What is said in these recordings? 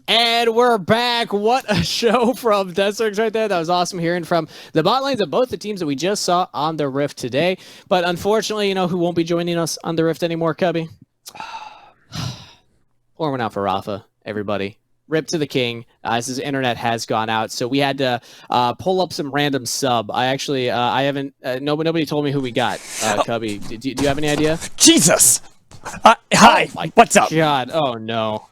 And we're back. What a show from Deserts right there. That was awesome hearing from the bot lanes of both the teams that we just saw on the Rift today. But unfortunately, you know who won't be joining us on the Rift anymore, Cubby? Pour one out for Rafa, everybody. Rip to the king, as his internet has gone out. So we had to pull up some random sub. I actually, I haven't, nobody told me who we got, Cubby. Do you have any idea? Jesus! Hi, what's up? God, oh no.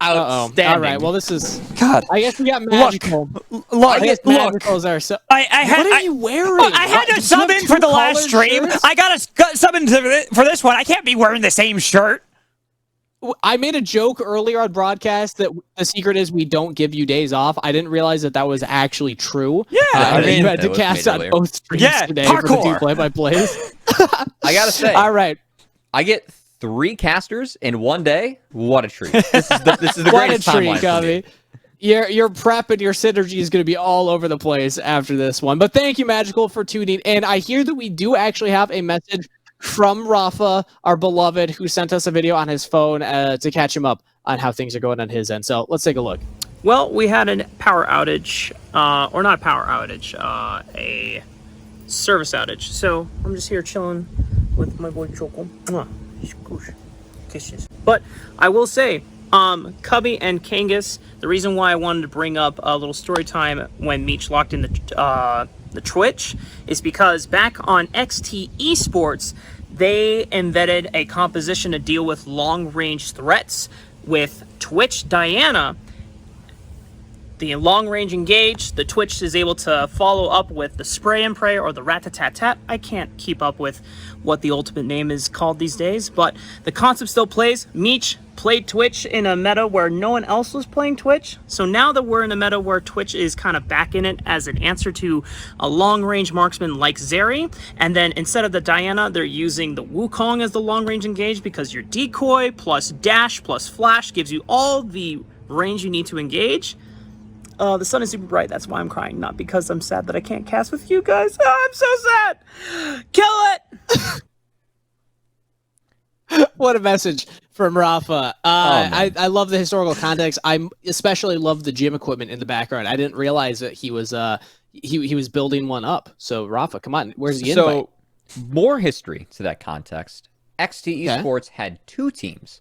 Outstanding. All right, well, this is... God. I guess we got Magical. Look. Magicals are so... I had, what are you wearing? I had to sub in for the last stream. Shirts? I got to sub in for this one. I can't be wearing the same shirt. I made a joke earlier on broadcast that the secret is we don't give you days off. I didn't realize that was actually true. Yeah, I mean, you had to cast on both streams today for the two play-by-plays. I gotta say, all right, I get 3 casters in one day. What a treat! This is the greatest timeline for me. Your prep and your synergy is going to be all over the place after this one. But thank you, Magical, for tuning in. I hear that we do actually have a message from Rafa, our beloved, who sent us a video on his phone to catch him up on how things are going on his end. So let's take a look. Well, we had a power outage, or not power outage, a service outage. So I'm just here chilling with my boy Choco. Kisses. But I will say, Cubby and Kangas, the reason why I wanted to bring up a little story time when Meech locked in the Twitch is because back on XT Esports, they embedded a composition to deal with long-range threats with Twitch Diana. The long-range engage, the Twitch is able to follow up with the spray and pray or the rat-a-tat-tat. I can't keep up with what the ultimate name is called these days, but the concept still plays. Meech played Twitch in a meta where no one else was playing Twitch. So now that we're in a meta where Twitch is kind of back in it as an answer to a long-range marksman like Zeri, and then instead of the Diana, they're using the Wukong as the long-range engage because your decoy plus dash plus flash gives you all the range you need to engage. The sun is super bright. That's why I'm crying, not because I'm sad that I can't cast with you guys. Oh, I'm so sad. Kill it. What a message from Rafa. I love the historical context. I especially love the gym equipment in the background. I didn't realize that he was he was building one up. So Rafa, come on, where's the invite? So more history to that context. XT Esports had 2 teams.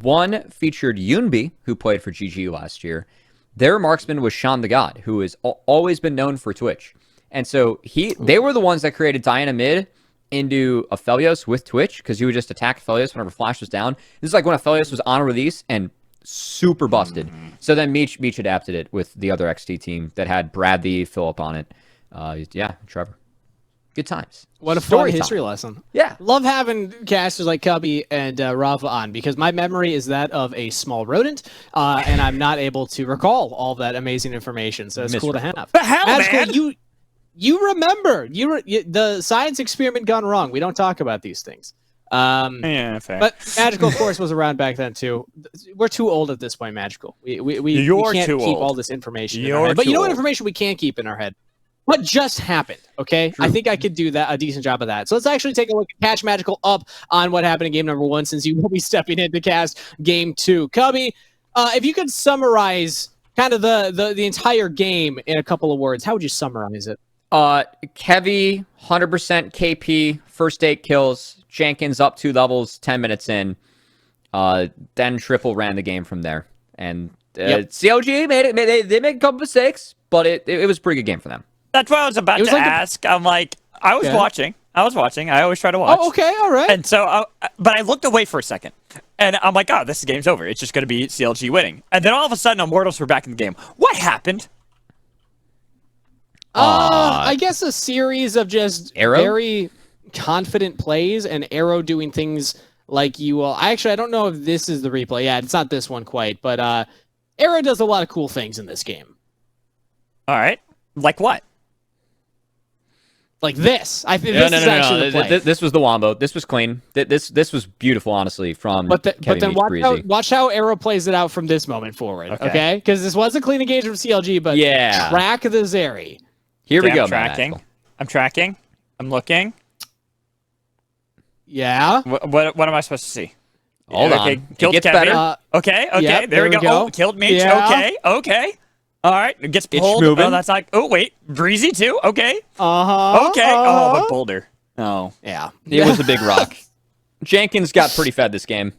One featured Yunbi, who played for GG last year. Their marksman was Sean the God, who has always been known for Twitch. And so they were the ones that created Diana mid into Aphelios with Twitch, because he would just attack Aphelios whenever Flash was down. This is like when Aphelios was on release and super busted. So then Meech adapted it with the other XT team that had Bradley, Philip on it. Yeah, Trevor. Good times. What a fun history lesson. Yeah. Love having casters like Cubby and Rafa on, because my memory is that of a small rodent, and I'm not able to recall all that amazing information. So it's cool to have. The hell, Magical, man? You remember. The science experiment gone wrong. We don't talk about these things. Yeah, fair. But Magical, of course, was around back then, too. We're too old at this point, Magical. We can't keep all this information in our head. But you know what information we can keep in our head? What just happened, okay? True. I think I could do a decent job of that. So let's actually take a look at Catch Magical up on what happened in game number 1, since you will be stepping in to cast game 2. Cubby, if you could summarize kind of the entire game in a couple of words, how would you summarize it? Kevy, 100% KP, first 8 kills. Jenkins up 2 levels, 10 minutes in. Then Triple ran the game from there. And CLG they made a couple mistakes, but it was a pretty good game for them. That's what I was about to ask. I'm like, I was watching. I always try to watch. Oh, okay, all right. And so, but I looked away for a second, and I'm like, oh, this game's over. It's just going to be CLG winning. And then all of a sudden, Immortals were back in the game. What happened? I guess a series of just very confident plays, and Arrow doing things like you will. I don't know if this is the replay. Yeah, it's not this one quite, but Arrow does a lot of cool things in this game. All right. Like what? Like this. I think this is actually the play. This was the wombo. This was clean. This was beautiful, honestly, from But then watch how Arrow plays it out from this moment forward, okay? Because this was a clean engage from CLG, but track the Zeri. Here we go, I'm tracking. I'm looking. Yeah? What am I supposed to see? Hold on. Okay, killed it gets Kevin. better. Okay, Yep, there we go. Oh, killed Meech. Yeah. Okay. All right, it gets pulled. moving. Oh, that's like, oh, wait. Breezy, too? Okay. Uh-huh. Okay. Oh, but Boulder. Oh. Yeah. It was a big rock. Jenkins got pretty fed this game.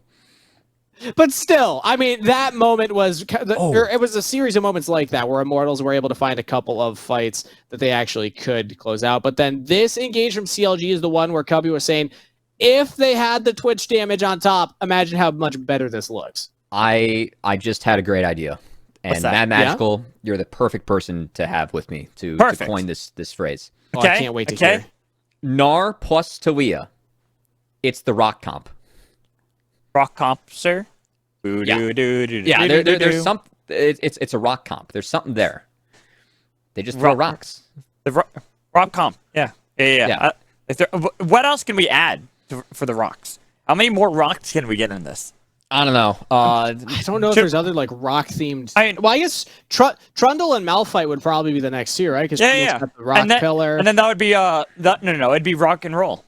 But still, I mean, that moment was... It was a series of moments like that where Immortals were able to find a couple of fights that they actually could close out. But then this engage from CLG is the one where Cubby was saying, if they had the Twitch damage on top, imagine how much better this looks. I just had a great idea. And Mad Magical, you're the perfect person to have with me to coin this phrase. Okay. Oh, I can't wait to hear. Gnar plus Talia. It's the rock comp. Rock comp, sir? There's some. It's a rock comp. There's something there. They just throw rocks. The rock comp. Yeah. What else can we add for the rocks? How many more rocks can we get in this? I don't know. I don't know if there's other like rock themed. I guess Trundle and Malphite would probably be the next tier, right? Because got the rock pillar, and then that would be no, it'd be rock and roll.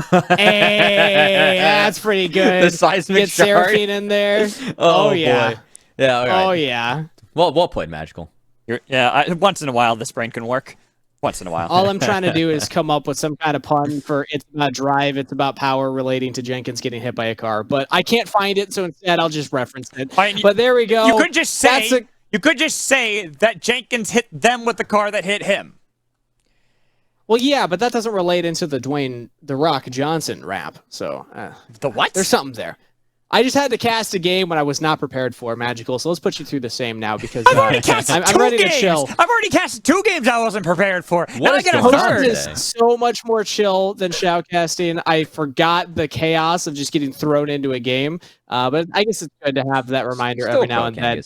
Hey, that's pretty good. The seismic Get Seraphine in there. Oh yeah. Boy. Yeah. Right. Oh yeah. Well played, Magical. Once in a while, this brain can work. Once in a while. All I'm trying to do is come up with some kind of pun for it's about drive, it's about power relating to Jenkins getting hit by a car. But I can't find it, so instead I'll just reference it. But there we go. You could just say that Jenkins hit them with the car that hit him. Well, yeah, but that doesn't relate into the Dwayne "The Rock" Johnson rap. So the what? There's something there. I just had to cast a game when I was not prepared for Magical, so let's put you through the same now because I've already casted I'm ready to chill. I've already casted 2 games I wasn't prepared for. What is going Hosting is so much more chill than shoutcasting. I forgot the chaos of just getting thrown into a game, but I guess it's good to have that reminder every now and then.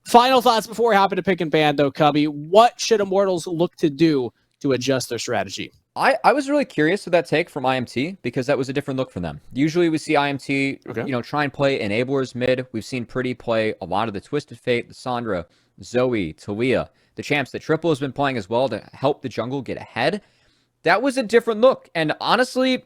Final thoughts before we hop into pick and ban, though, Cubby. What should Immortals look to do to adjust their strategy? I was really curious with that take from IMT because that was a different look for them. Usually we see IMT, try and play enablers mid. We've seen Pretty play a lot of the Twisted Fate, the Sandra, Zoe, Talia, the champs that Triple has been playing as well to help the jungle get ahead. That was a different look. And honestly,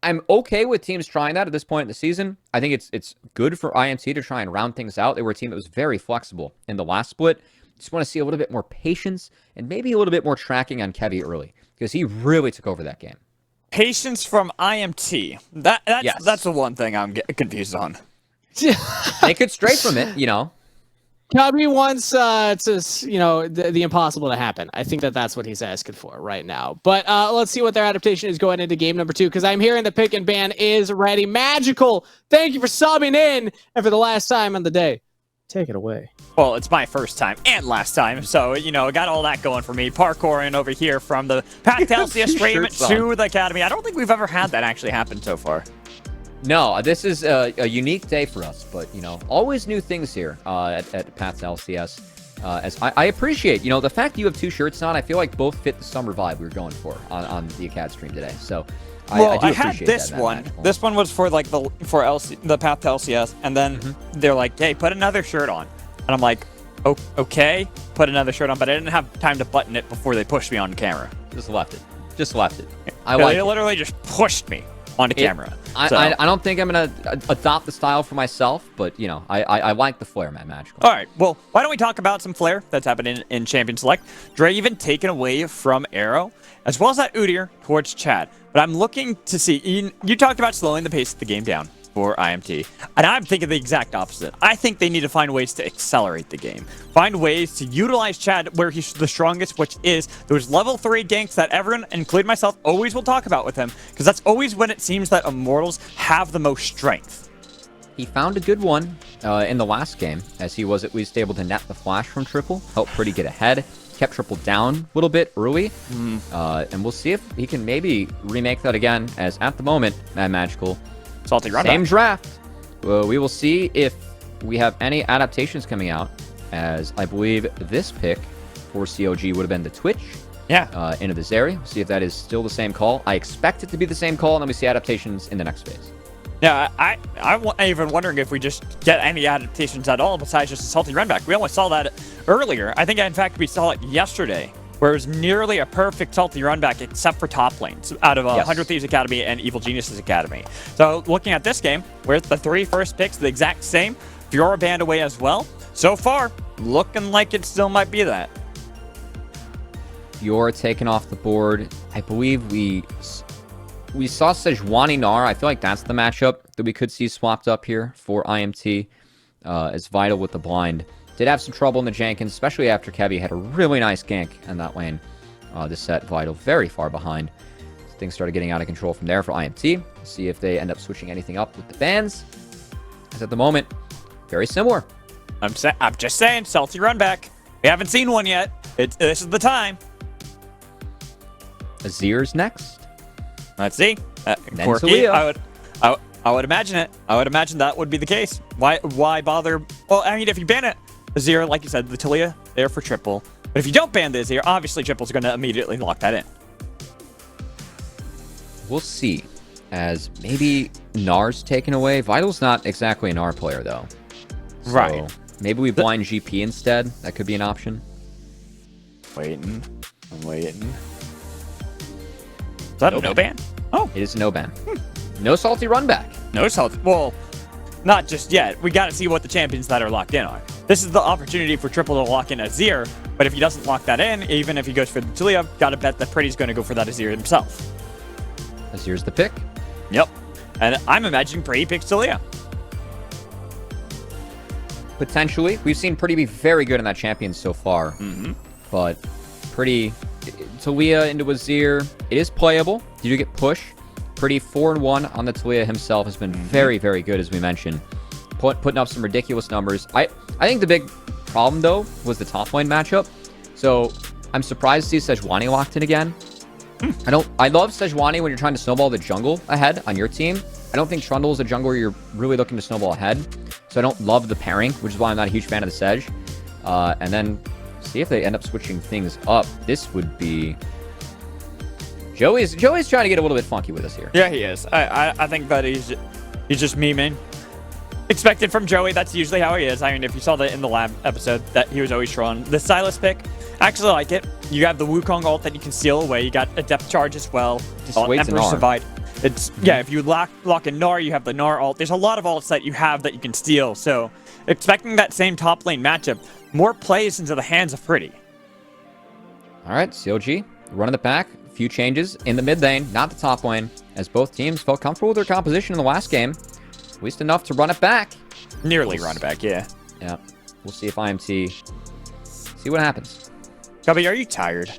I'm okay with teams trying that at this point in the season. I think it's good for IMT to try and round things out. They were a team that was very flexible in the last split. Just want to see a little bit more patience and maybe a little bit more tracking on Kevy early. Because he really took over that game. Patience from IMT. That's the one thing I'm confused on. They could stray from it, Cubby wants the impossible to happen. I think that's what he's asking for right now. But let's see what their adaptation is going into game number 2, because I'm hearing the pick and ban is ready. Magical, thank you for subbing in, and for the last time on the day, take it away. Well, it's my first time and last time, so, got all that going for me. Parkouring over here from the Path to LCS stream to the Academy. I don't think we've ever had that actually happen so far. No, this is a unique day for us, but, always new things here at Path to LCS. As I appreciate, the fact you have 2 shirts on, I feel like both fit the summer vibe we were going for on the Acad stream today, so... I had this one. This one was for the Path to LCS, and then they're like, "Hey, put another shirt on," and I'm like, "Oh, okay, put another shirt on," but I didn't have time to button it before they pushed me on camera. Just left it. They literally just pushed me onto camera. I don't think I'm gonna adopt the style for myself, but I like the flair, man. Magical. All right, well, why don't we talk about some flair that's happening in Champion Select? Draven taken away from Arrow, as well as that Udyr towards Chad. But I'm looking to see, you talked about slowing the pace of the game down for IMT, and I'm thinking the exact opposite. I think they need to find ways to accelerate the game. Find ways to utilize Chad where he's the strongest, which is those level 3 ganks that everyone, including myself, always will talk about with him, because that's always when it seems that Immortals have the most strength. He found a good one in the last game, as he was at least able to net the flash from Triple, help Pretty get ahead. Kept Triple down a little bit early, and we'll see if he can maybe remake that again, as at the moment, Mad Magical, Salty Runback. Same draft. We will see if we have any adaptations coming out, as I believe this pick for CLG would have been the Twitch into this area. See if that is still the same call. I expect it to be the same call, and then we see adaptations in the next phase. Yeah, I'm even wondering if we just get any adaptations at all besides just a Salty Runback. We almost saw that earlier. I think, in fact, we saw it yesterday, where it was nearly a perfect salty run back except for top lanes out of 100 Thieves Academy and Evil Geniuses Academy. So looking at this game, with the 3 first picks the exact same, Fiora banned away as well, so far, looking like it still might be that. Fiora taken off the board. I believe we saw Sejuani Gnar. I feel like that's the matchup that we could see swapped up here for IMT. As Vital with the blind. Did have some trouble in the Jenkins, especially after Kevy had a really nice gank in that lane. To set Vital very far behind. Things started getting out of control from there for IMT. See if they end up switching anything up with the bans. Because at the moment, very similar. I'm just saying, salty run back. We haven't seen one yet. This is the time. Azir's next. Let's see. Then Quirky, Talia. I would imagine it. I would imagine that would be the case. Why bother? Well, I mean, if you ban it, Azir, like you said, the Talia, there for triple. But if you don't ban the Azir, obviously triple's going to immediately lock that in. We'll see. As maybe Gnar's taken away. Vital's not exactly a Gnar player, though. So right. Maybe we blind GP instead. That could be an option. I'm waiting. Is that a no ban? Oh. It is a no ban. No salty run back. No salty. Well, not just yet. We got to see what the champions that are locked in are. This is the opportunity for Triple to lock in Azir, but if he doesn't lock that in, even if he goes for the Talia, gotta bet that Pretty's going to go for that Azir himself. Azir's the pick. Yep. And I'm imagining Pretty picks Talia. Potentially. We've seen Pretty be very good in that champion so far. But Pretty... Talia into Azir. It is playable. You do get push. Pretty 4-1 on the Talia himself has been very, very good, as we mentioned. Putting up some ridiculous numbers. I think the big problem, though, was the top lane matchup. So I'm surprised to see Sejuani locked in again. I love Sejuani when you're trying to snowball the jungle ahead on your team. I don't think Trundle is a jungle where you're really looking to snowball ahead. So I don't love the pairing, which is why I'm not a huge fan of the Sej. And then see if they end up switching things up. This would be... Joey's trying to get a little bit funky with us here. Yeah, he is. I think that he's just memeing. Expected from Joey. That's usually how he is. I mean, if you saw that in the lab episode, that he was always trolling. The Sylas pick, I actually like it. You have the Wukong ult that you can steal away. You got a depth charge as well. Emperor's Divide. It's if you lock in Gnar, you have the Gnar ult. There's a lot of ults that you have that you can steal. So expecting that same top lane matchup, more plays into the hands of Pretty. All right, CLG running it back. A few changes in the mid lane, not the top lane, as both teams felt comfortable with their composition in the last game. At least enough to run it back. Nearly run it back, yeah. Yeah. We'll see if IMT... See what happens. Gubby, are you tired?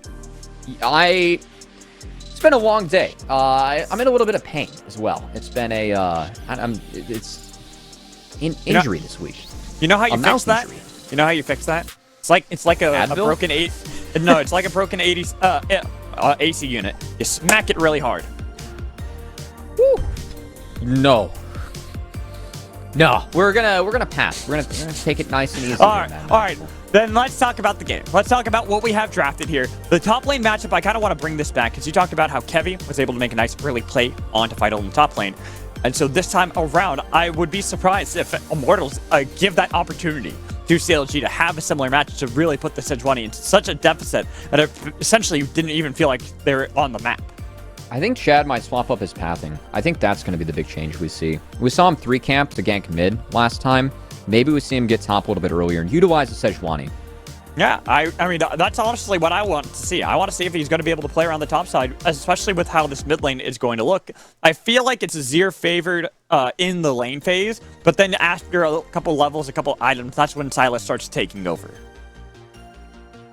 It's been a long day. I'm in a little bit of pain as well. It's been a... injury this week. You know how you fix that? Injury. You know how you fix that? It's like a broken No, it's like a broken 80s AC unit. You smack it really hard. Woo. No, we're gonna pass. We're gonna take it nice and easy. All right. Then let's talk about the game. Let's talk about what we have drafted here. The top lane matchup. I kind of want to bring this back because you talked about how Kevy was able to make a nice early play onto Vital in the top lane, and so this time around, I would be surprised if Immortals give that opportunity to CLG to have a similar match to really put the Sejuani into such a deficit that it essentially didn't even feel like they were on the map. I think Chad might swap up his pathing. I think that's going to be the big change we see. We saw him 3-camp to gank mid last time. Maybe we see him get top a little bit earlier and utilize the Sejuani. Yeah, I mean, that's honestly what I want to see. I want to see if he's going to be able to play around the top side, especially with how this mid lane is going to look. I feel like it's Azir favored in the lane phase, but then after a couple levels, a couple items, that's when Sylas starts taking over.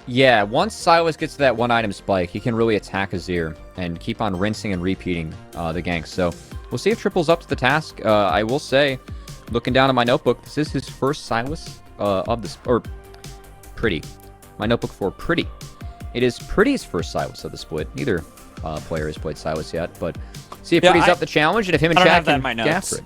Yeah, once Sylas gets to that one item spike, he can really attack Azir and keep on rinsing and repeating the ganks. So we'll see if Triple's up to the task. I will say, looking down at my notebook, this is his first Sylas of this, or Pretty. My notebook for Pretty. It is Pretty's first Sylas of the split. Neither player has played Sylas yet, but see if Pretty's up the challenge and if him and Chad can get after it.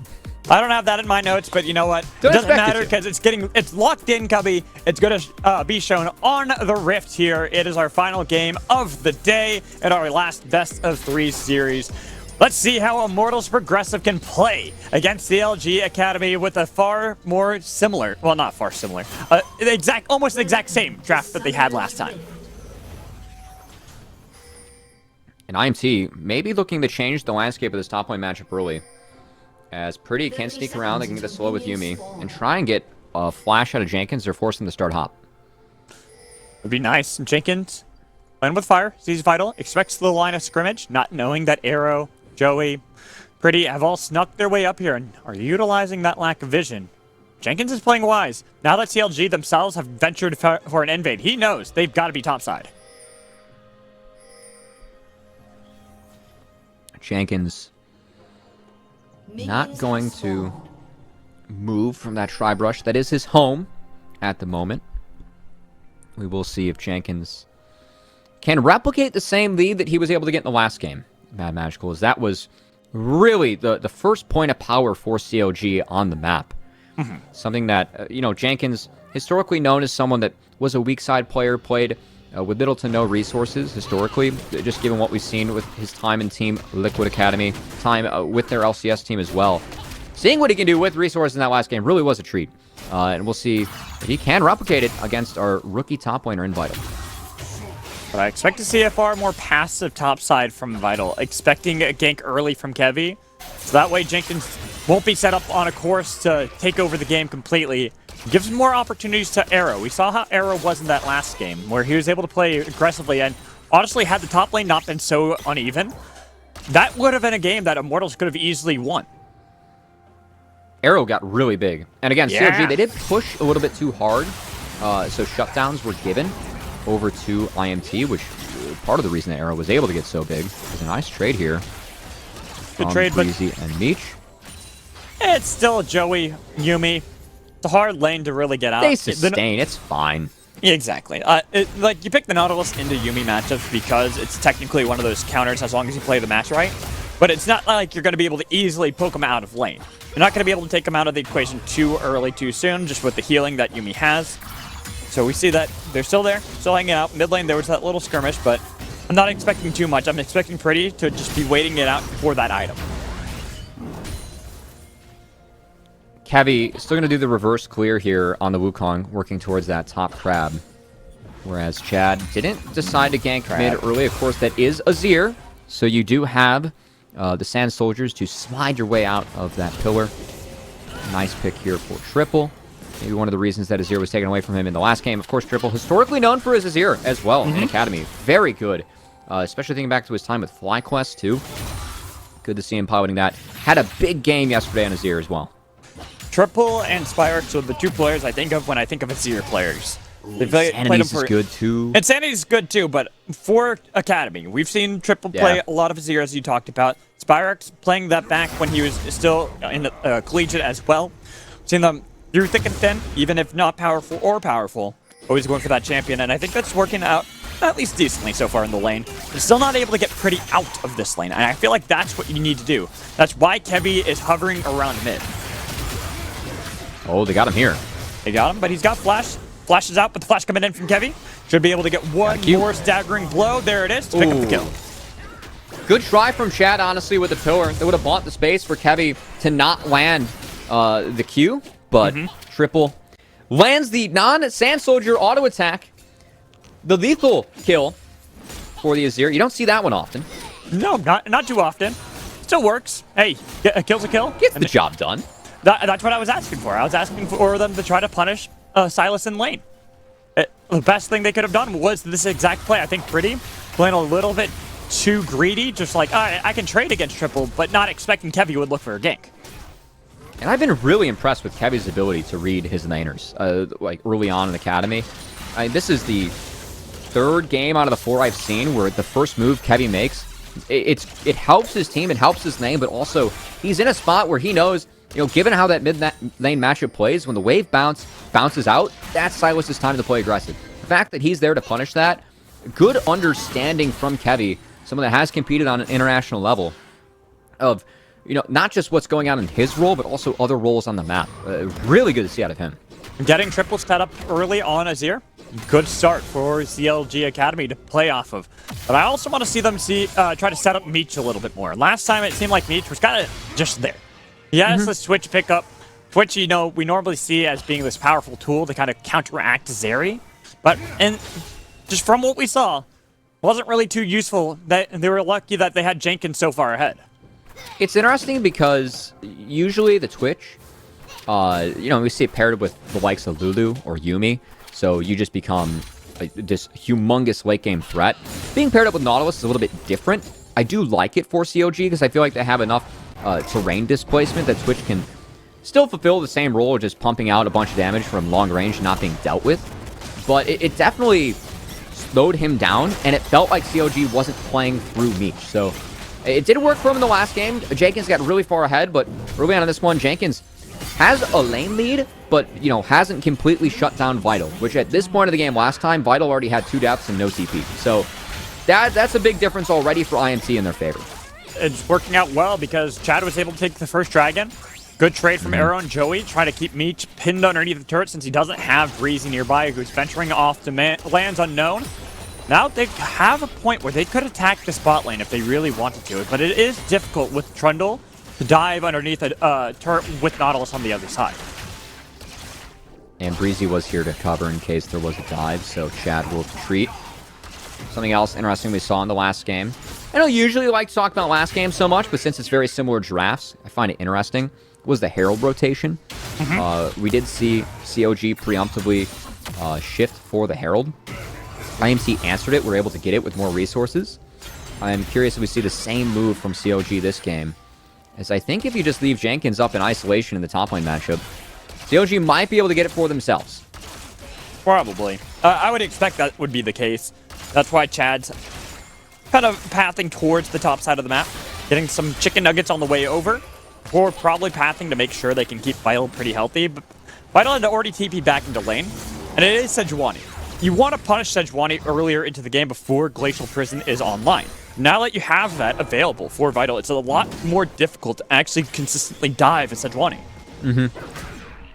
I don't have that in my notes, but you know what? It doesn't matter because it's locked in, Cubby. It's going to be shown on the Rift here. It is our final game of the day and our last best of 3 series. Let's see how Immortals Progressive can play against the CLG Academy with a far more similar, well, not far similar, almost the exact same draft that they had last time. And IMT may be looking to change the landscape of this top lane matchup early. As Pretty can sneak around, they can get the slow with Yuumi and try and get a flash out of Jenkins. They're forcing the start hop. Would be nice. Jenkins, playing with fire, sees Vital, expects the line of scrimmage, not knowing that Arrow, Joey, Pretty have all snuck their way up here and are utilizing that lack of vision. Jenkins is playing wise. Now that CLG themselves have ventured for an invade, he knows they've got to be topside. Jenkins not going to move from that Tri-Brush. That is his home at the moment. We will see if Jenkins can replicate the same lead that he was able to get in the last game. Mad Magical, as that was really the first point of power for CLG on the map. Something that, Jenkins, historically known as someone that was a weak side player, played with little to no resources historically, just given what we've seen with his time in Team Liquid Academy, time with their LCS team as well. Seeing what he can do with resources in that last game really was a treat. And we'll see if he can replicate it against our rookie top laner in Vital. But I expect to see a far more passive topside from Vital, expecting a gank early from Kevy. So that way Jenkins won't be set up on a course to take over the game completely. Gives him more opportunities to Arrow. We saw how Arrow was in that last game, where he was able to play aggressively, and honestly, had the top lane not been so uneven, that would have been a game that Immortals could have easily won. Arrow got really big. And again, CLG, they did push a little bit too hard, so shutdowns were given over to IMT, which part of the reason that Arrow was able to get so big. It was a nice trade here. Good trade, Breezy and Meech. It's still Joey, Yuumi. It's a hard lane to really get out. They sustain, it's fine. Yeah, exactly. Like, you pick the Nautilus into Yuumi matchups because it's technically one of those counters as long as you play the match right. But it's not like you're going to be able to easily poke him out of lane. You're not going to be able to take him out of the equation too early, too soon, just with the healing that Yuumi has. So we see that they're still there, still hanging out. Mid lane, there was that little skirmish, but I'm not expecting too much. I'm expecting Pretty to just be waiting it out for that item. Kevy still going to do the reverse clear here on the Wukong, working towards that top crab. Whereas Chad didn't decide to gank mid early. Of course, that is Azir. So you do have the Sand Soldiers to slide your way out of that pillar. Nice pick here for Triple. Maybe one of the reasons that Azir was taken away from him in the last game. Of course, Triple, historically known for his Azir as well in Academy. Very good. Especially thinking back to his time with FlyQuest, too. Good to see him piloting that. Had a big game yesterday on Azir as well. Triple and Spyrex are the two players I think of when I think of Azir players. Insanity's is good too. Insanity's good too, but for Academy, we've seen Triple play a lot of Azir, as you talked about. Spyrex playing that back when he was still in collegiate as well. Seen them through thick and thin, even if not powerful or powerful. Always going for that champion, and I think that's working out at least decently so far in the lane. They're still not able to get Pretty out of this lane, and I feel like that's what you need to do. That's why Kevy is hovering around mid. Oh, they got him here. They got him, but he's got flash. Flash is out, but the flash coming in from Kevy. Should be able to get one more staggering blow. There it is to pick up the kill. Good try from Chad, honestly, with the pillar. They would have bought the space for Kevy to not land the Q, but Triple lands the non-Sand Soldier auto attack. The lethal kill for the Azir. You don't see that one often. No, not too often. Still works. Hey, a kill's a kill. Gets the job done. That's what I was asking for. I was asking for them to try to punish Sylas in lane. The best thing they could have done was this exact play. I think Pretty playing a little bit too greedy, just like, I can trade against Triple, but not expecting Kevy would look for a gank. And I've been really impressed with Kevy's ability to read his laners, like early on in Academy. This is the third game out of the 4 I've seen where the first move Kevy makes, it helps his team, it helps his lane, but also he's in a spot where he knows, given how that mid-lane matchup plays, when the wave bounces out, that's Sylas' time to play aggressive. The fact that he's there to punish that, good understanding from Kevy, someone that has competed on an international level, of, not just what's going on in his role, but also other roles on the map. Really good to see out of him. Getting Triple set up early on Azir. Good start for CLG Academy to play off of. But I also want to see them try to set up Meech a little bit more. Last time it seemed like Meech was kind of just there. He has the Switch pickup, which, we normally see as being this powerful tool to kind of counteract Zeri. But, and just from what we saw, wasn't really too useful. That they were lucky that they had Jenkins so far ahead. It's interesting because usually the Twitch, we see it paired with the likes of Lulu or Yumi, so you just become this humongous late game threat. Being paired up with Nautilus is a little bit different. I do like it for CLG because I feel like they have enough terrain displacement that Twitch can still fulfill the same role of just pumping out a bunch of damage from long range not being dealt with. But it definitely slowed him down, and it felt like CLG wasn't playing through Meech. So it did work for him in the last game. Jenkins got really far ahead, but early on in this one, Jenkins has a lane lead, but, hasn't completely shut down Vital, which at this point of the game last time, Vital already had 2 deaths and no TP. So that's a big difference already for IMT in their favor. It's working out well because Chad was able to take the first dragon. Good trade from Arrow and Joey, trying to keep Meech pinned underneath the turret since he doesn't have Breezy nearby, who's venturing off to lands unknown. Now they have a point where they could attack the spot lane if they really wanted to, but it is difficult with Trundle to dive underneath a turret with Nautilus on the other side. And Breezy was here to cover in case there was a dive, so Chad will retreat. Something else interesting we saw in the last game. I don't usually like to talk about last game so much, but since it's very similar drafts, I find it interesting. Was the Herald rotation. We did see CLG preemptively shift for the Herald. IMT answered it. We're able to get it with more resources. I'm curious if we see the same move from CLG this game, as I think if you just leave Jenkins up in isolation in the top lane matchup, CLG might be able to get it for themselves. Probably. I would expect that would be the case. That's why Chad's kind of pathing towards the top side of the map, getting some chicken nuggets on the way over, or probably pathing to make sure they can keep Vital pretty healthy. But Vital had already TP back into lane, and it is Sejuani. You want to punish Sejuani earlier into the game before Glacial Prison is online. Now that you have that available for Vital, it's a lot more difficult to actually consistently dive at Sejuani.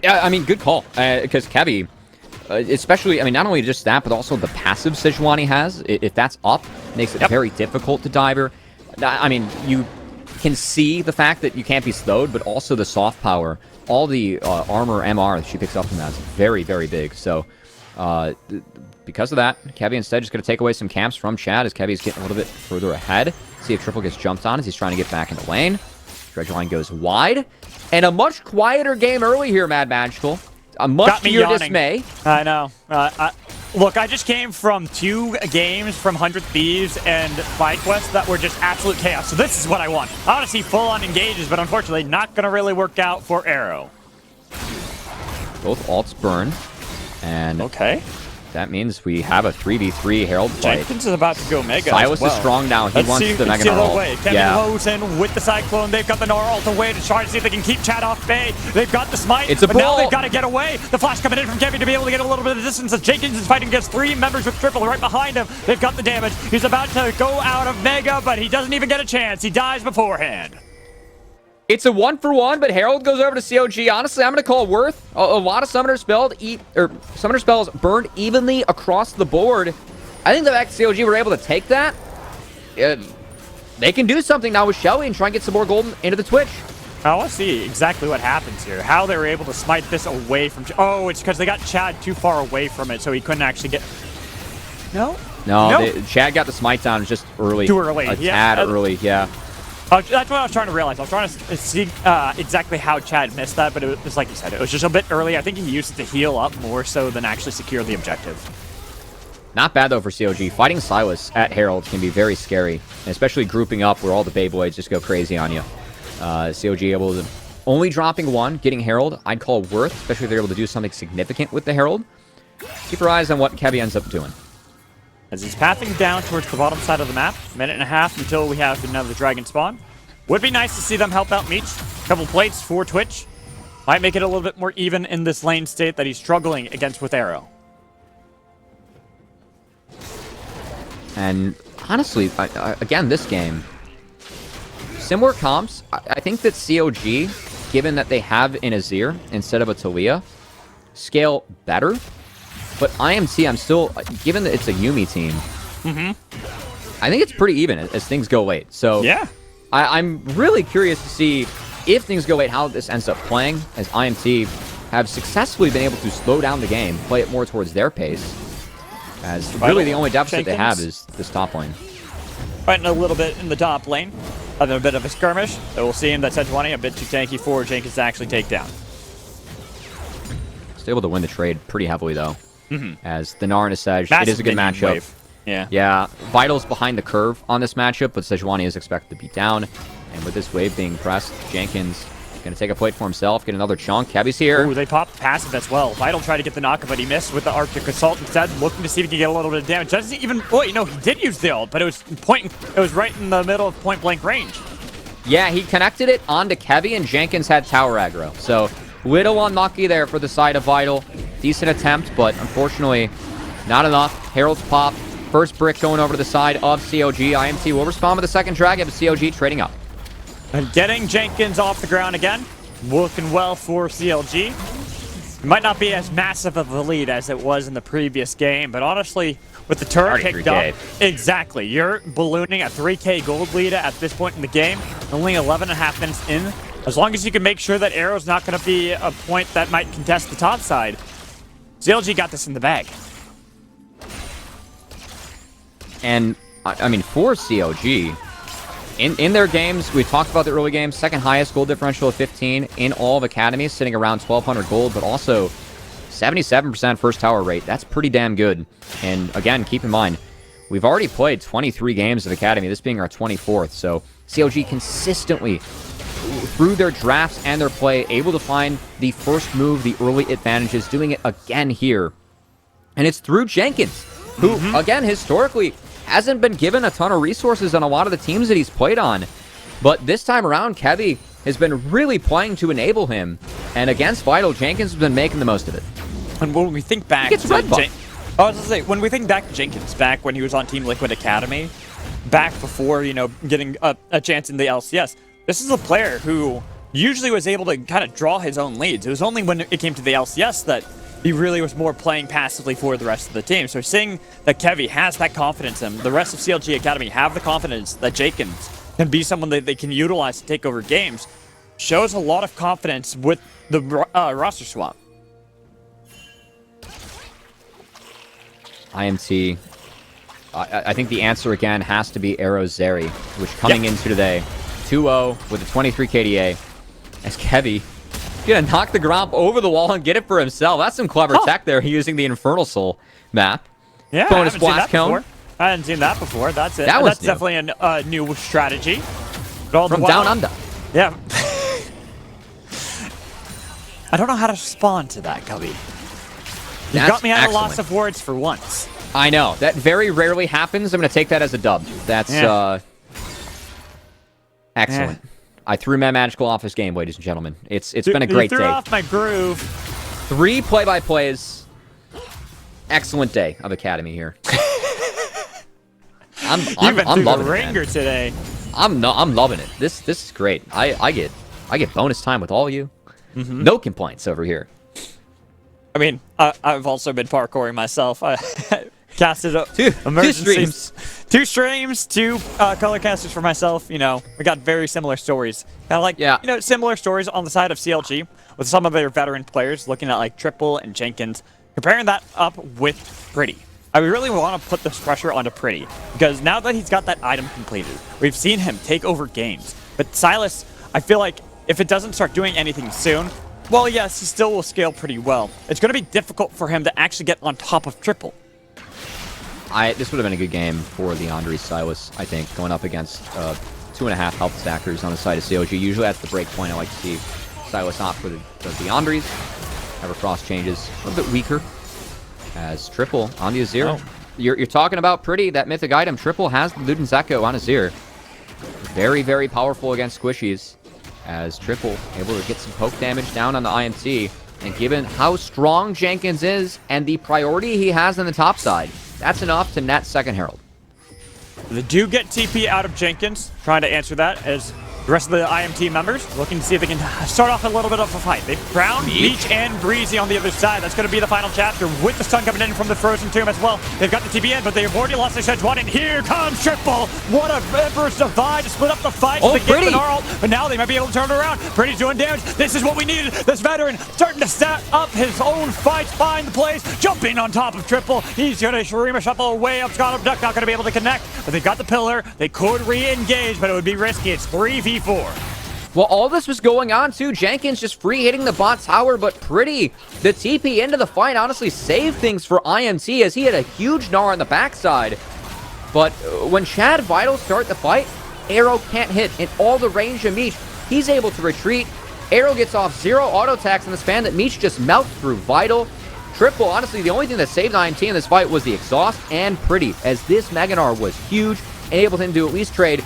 Yeah, I mean, good call. Because Kevy, especially, I mean, not only just that, but also the passive Sejuani has, if that's up, makes it very difficult to dive her. I mean, you can see the fact that you can't be slowed, but also the soft power, all the armor MR that she picks up from that is very, very big. So, because of that, Kevy instead just going to take away some camps from Chad as Kevy's getting a little bit further ahead. See if Triple gets jumped on as he's trying to get back in the lane. Dredge line goes wide. And a much quieter game early here, Mad Magical. A much to your dismay. I know. Look, I just came from 2 games from 100 Thieves and Fight Quest that were just absolute chaos. So this is what I want. I want to see full-on engages, but unfortunately not going to really work out for Arrow. Both alts burn. And okay. That means we have a 3v3 Herald fight. Jenkins is about to go Mega. Silas is strong now. He wants the Mega Gnar. Kevin Hosen with the Cyclone. They've got the Gnar ult away to try to see if they can keep Chad off bay. They've got the Smite, but now they've got to get away. The flash coming in from Kevin to be able to get a little bit of distance as Jenkins is fighting against 3 members with Triple right behind him. They've got the damage. He's about to go out of Mega, but he doesn't even get a chance. He dies beforehand. It's a 1-for-1, but Herald goes over to CLG. Honestly, I'm going to call Worth. A lot of Summoner Spells burned evenly across the board. I think the fact that CLG were able to take that, they can do something now with Shelly and try and get some more gold into the Twitch. I want to see exactly what happens here. How they were able to smite this away from... Oh, it's because they got Chad too far away from it, so he couldn't actually get... No? Chad got the smite down just early. Too early. A tad early, yeah. That's what I was trying to realize. I was trying to see exactly how Chad missed that, but it was like you said, it was just a bit early. I think he used it to heal up more so than actually secure the objective. Not bad, though, for CLG. Fighting Silas at Herald can be very scary, and especially grouping up where all the Beyblades just go crazy on you. CLG able to only dropping 1, getting Herald. I'd call Worth, especially if they're able to do something significant with the Herald. Keep your eyes on what Kevy ends up doing. As he's pathing down towards the bottom side of the map, 1.5 minutes until we have another dragon spawn. Would be nice to see them help out Meech. Couple plates for Twitch. Might make it a little bit more even in this lane state that he's struggling against with Arrow. And honestly, again, this game, similar comps. I think that CLG, given that they have an Azir instead of a Talia, scale better. But IMT, I'm still, given that it's a Yumi team, I think it's pretty even as things go late. So yeah, I'm really curious to see if things go late, how this ends up playing, as IMT have successfully been able to slow down the game, play it more towards their pace. As really the only deficit they have is this top lane. Fighting a little bit in the top lane. Having a bit of a skirmish. So we'll see him. That Sejuani a bit too tanky for Jenkins to actually take down. Still able to win the trade pretty heavily, though. As the Gnar and a Sej, it is a good matchup. Wave. Yeah. Yeah, Vital's behind the curve on this matchup, but Sejuani is expected to be down. And with this wave being pressed, Jenkins going to take a plate for himself, get another chunk. Kevy's here. Ooh, they popped passive as well. Vital tried to get the knock, but he missed with the Arctic Assault instead, looking to see if he can get a little bit of damage. Doesn't even... Oh, you know, he did use the ult, but it was right in the middle of point-blank range. Yeah, he connected it onto Kevy, and Jenkins had tower aggro. So, little unlucky there for the side of Vital. Decent attempt, but unfortunately, not enough. Herald's pop. First brick going over to the side of CLG. IMT will respond with a second dragon, but CLG trading up. And getting Jenkins off the ground again. Looking well for CLG. It might not be as massive of a lead as it was in the previous game, but honestly, with the turret picked up, exactly. You're ballooning a 3K gold lead at this point in the game. Only 11.5 minutes in. As long as you can make sure that Arrow's not going to be a point that might contest the top side, CLG got this in the bag. And, I mean, for CLG, in their games, we talked about the early games, second highest gold differential of 15 in all of academies, sitting around 1,200 gold, but also 77% first tower rate. That's pretty damn good. And again, keep in mind, we've already played 23 games of academy, this being our 24th, so CLG consistently, through their drafts and their play, able to find the first move, the early advantages, doing it again here. And it's through Jenkins, who, again, historically hasn't been given a ton of resources on a lot of the teams that he's played on. But this time around, Kevy has been really playing to enable him. And against Vital, Jenkins has been making the most of it. And when we think back to when we think back to Jenkins, back when he was on Team Liquid Academy, back before, you know, getting a chance in the LCS, this is a player who usually was able to kind of draw his own leads. It was only when it came to the LCS that he really was more playing passively for the rest of the team. So seeing that Kevy has that confidence in him, the rest of CLG Academy have the confidence that Jenkins can be someone that they can utilize to take over games, shows a lot of confidence with the roster swap. IMT, I think the answer again has to be Arrow Zeri, which coming into today, 2-0 with a 23 KDA, as Kevy gonna knock the Gromp over the wall and get it for himself. That's some clever tech there, using the Infernal Soul map. Yeah, bonus blast cone. I hadn't seen that before. That's it. That's definitely a new strategy. From down under. Yeah. I don't know how to respond to that, Cubby. You got me at a loss of words for once. I know. That very rarely happens. I'm going to take that as a dub. That's excellent. I threw my magical off this game, ladies and gentlemen. It's been a great day. You threw off my groove. 3 play-by-plays. Excellent day of Academy here. I'm loving the ringer today. I'm loving it. This is great. I get bonus time with all of you. No complaints over here. I mean, I've also been parkouring myself. I casted two streams, 2 color casters for myself. You know, we got very similar stories. Kind of like, you know, similar stories on the side of CLG with some of their veteran players, looking at like Triple and Jenkins, comparing that up with Pretty. I really want to put this pressure onto Pretty, because now that he's got that item completed, we've seen him take over games. But Silas, I feel like if it doesn't start doing anything soon, well, yes, he still will scale pretty well. It's going to be difficult for him to actually get on top of Triple. This would have been a good game for the Andres Silas, I think, going up against 2.5 health stackers on the side of CLG. Usually that's the break point I like to see Silas opt for the Andres. Evercross changes a little bit weaker as Triple on the Azir. Oh. You're talking about Pretty, that mythic item. Triple has the Luden's Echo on Azir. Very, very powerful against squishies, as Triple able to get some poke damage down on the IMT. And given how strong Jenkins is and the priority he has on the top side, that's enough to net second Herald. They do get TP out of Jenkins. Trying to answer that as The rest of the IMT members looking to see if they can start off a little bit of a fight. They've Brown, Meech, and Breezy on the other side. That's going to be the final chapter with the stun coming in from the Frozen Tomb as well. They've got the TBN, but they've already lost their Sedge 1, and here comes Triple. What a Emperor's Divide to split up the fight. Oh, Pretty! But now they might be able to turn it around. Pretty's doing damage. This is what we needed. This veteran starting to set up his own fights, find the plays, jumping on top of Triple. He's going to Shurima shuffle away up Scott Duck, not going to be able to connect, but they've got the pillar. They could re-engage, but it would be risky. It's 3v4. Well, all this was going on, too. Jenkins just free hitting the bot tower, but Pretty, the TP into the fight, honestly saved things for IMT as he had a huge Gnar on the backside. But when Chad Vital start the fight, Arrow can't hit in all the range of Meech. He's able to retreat. Arrow gets off 0 auto attacks in the span that Meech just melts through. Vital, Triple, honestly, the only thing that saved IMT in this fight was the exhaust and Pretty, as this Mega Gnar was huge, enabled him to at least trade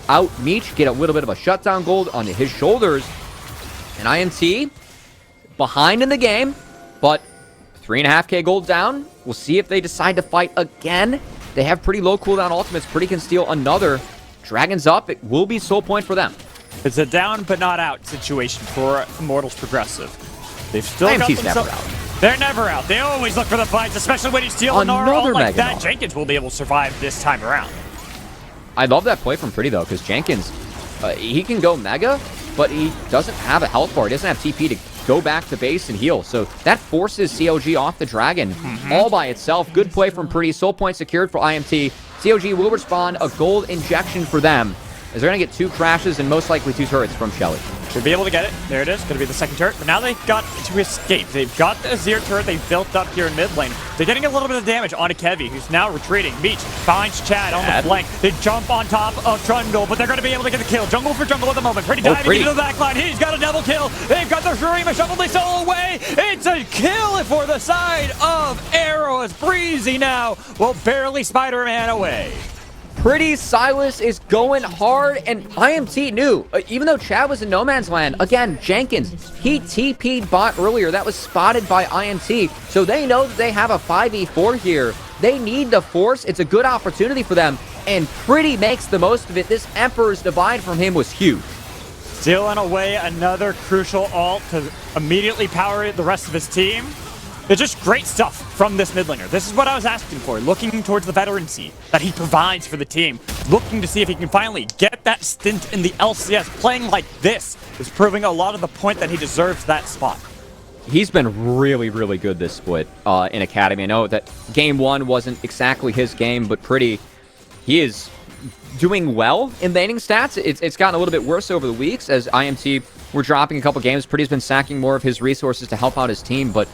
out Meech, get a little bit of a shutdown gold on his shoulders. And IMT behind in the game, but 3.5k gold down. We'll see if they decide to fight again. They have pretty low cooldown ultimates. Pretty can steal another. Dragons up. It will be soul point for them. It's a down but not out situation for Immortals Progressive. They've still IMT's got never out. They're never out. They always look for the fights, especially when you steal an Gnar like that. Gnar. Jenkins will be able to survive this time around. I love that play from Pretty, though, because Jenkins, he can go Mega, but he doesn't have a health bar. He doesn't have TP to go back to base and heal. So that forces CLG off the Dragon all by itself. Good play from Pretty. Soul point secured for IMT. CLG will respond a gold injection for them, as they're going to get 2 crashes and most likely 2 turrets from Shelly. Should be able to get it. There it is. Going to be the second turret. But now they've got to escape. They've got the Azir turret they've built up here in mid lane. They're getting a little bit of damage onto Kevi, who's now retreating. Meech finds Chad on the flank. They jump on top of Jungle, but they're going to be able to get the kill. Jungle for Jungle at the moment. Pretty diving into the back line. He's got a double kill. They've got the Shurima shuffle. They solo away. It's a kill for the side of Arrow as Breezy now will barely Spider-Man away. Pretty Silas is going hard, and IMT knew, even though Chad was in no man's land, again, Jenkins, he TP'd bot earlier. That was spotted by IMT, so they know that they have a 5v4 here. They need the force. It's a good opportunity for them, and Pretty makes the most of it. This Emperor's Divide from him was huge. Stealing away another crucial ult to immediately power the rest of his team. It's just great stuff from this mid laner. This is what I was asking for, looking towards the veterancy that he provides for the team, looking to see if he can finally get that stint in the LCS. Playing like this is proving a lot of the point that he deserves that spot. He's been really, really good this split in Academy. I know that game 1 wasn't exactly his game, but Pretty, he is doing well in laning stats. It's gotten a little bit worse over the weeks as IMT were dropping a couple games. Pretty's been sacking more of his resources to help out his team, but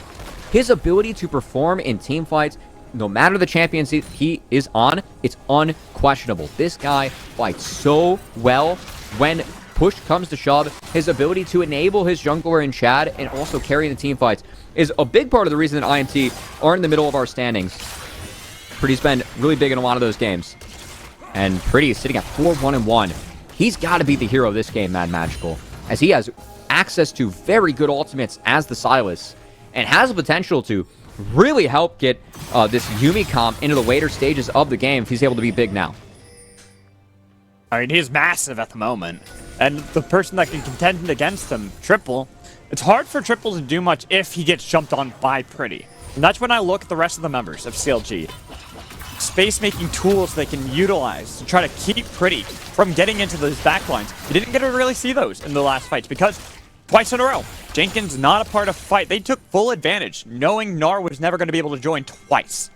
his ability to perform in team fights, no matter the champions he is on, it's unquestionable. This guy fights so well when push comes to shove. His ability to enable his jungler in Chad and also carry the team fights is a big part of the reason that IMT are in the middle of our standings. Pretty's been really big in a lot of those games. And Pretty is sitting at 4-1-1. He's got to be the hero of this game, Mad Magical, as he has access to very good ultimates as the Silas, and has the potential to really help get this Yumi comp into the later stages of the game if he's able to be big now. I mean, he's massive at the moment. And the person that can contend against him, Triple, it's hard for Triple to do much if he gets jumped on by Pretty. And that's when I look at the rest of the members of CLG. Space-making tools they can utilize to try to keep Pretty from getting into those backlines. You didn't get to really see those in the last fights because twice in a row, Jenkins not a part of fight. They took full advantage, knowing Gnar was never going to be able to join twice.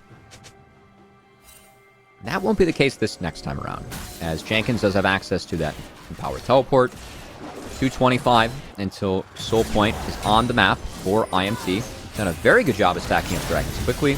That won't be the case this next time around, as Jenkins does have access to that power teleport. 225 until Soul Point is on the map for IMT. Done a very good job of stacking up Dragons quickly.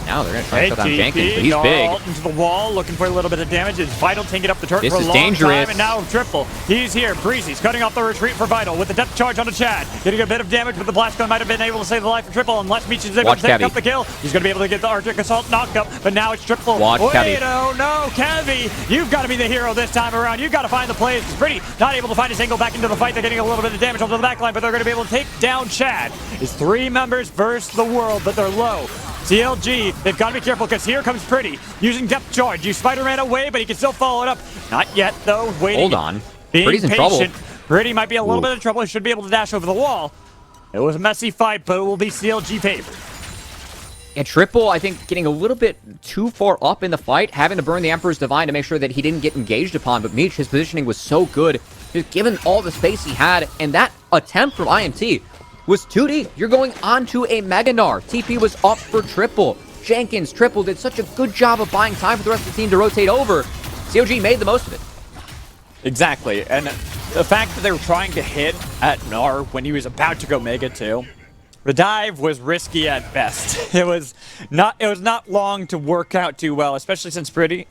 Now they're going to try to shut down Jenkins, but he's big. Into the wall, looking for a little bit of damage. It's Vital taking up the turret for a long dangerous. time, and now Triple. He's here. Breezy's cutting off the retreat for Vital with the depth charge onto Chad. Getting a bit of damage, but the blast gun might have been able to save the life of Triple unless Meech is able to take up the kill. He's going to be able to get the Arctic Assault knocked up, but now it's Triple. Watch Wait, oh no, Kevi, you've got to be the hero this time around. You've got to find the plays. It's Pretty not able to find his angle back into the fight. They're getting a little bit of damage onto the backline, but they're going to be able to take down Chad. It's 3 members versus the world, but they're low. CLG, they've got to be careful because here comes Pretty using depth charge. You Spider-Man away, but he can still follow it up. Not yet, though. Waiting. Hold on. being Pretty's in patient. trouble. Pretty might be a little bit of trouble. He should be able to dash over the wall. It was a messy fight, but it will be CLG favored. And Triple, I think, getting a little bit too far up in the fight, having to burn the Emperor's Divine to make sure that he didn't get engaged upon. But Meech, his positioning was so good, just given all the space he had. And that attempt from IMT was 2D. You're going onto a Mega Gnar. TP was up for Triple. Jenkins, Triple did such a good job of buying time for the rest of the team to rotate over. CLG made the most of it. Exactly. And the fact that they were trying to hit at Gnar when he was about to go Mega 2, the dive was risky at best. It was not long to work out too well, especially since Pretty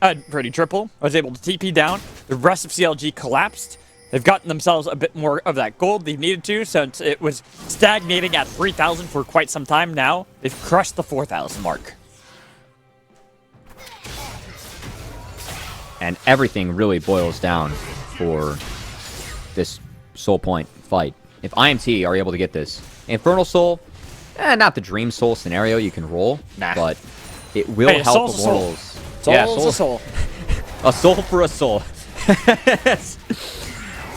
Triple was able to TP down. The rest of CLG collapsed. They've gotten themselves a bit more of that gold they've needed to, since it was stagnating at 3,000 for quite some time now. They've crushed the 4,000 mark. And everything really boils down for this Soul Point fight. If IMT are able to get this, Infernal Soul, not the Dream Soul scenario you can roll, but it will help Immortals. Soul's a soul. A soul for a soul.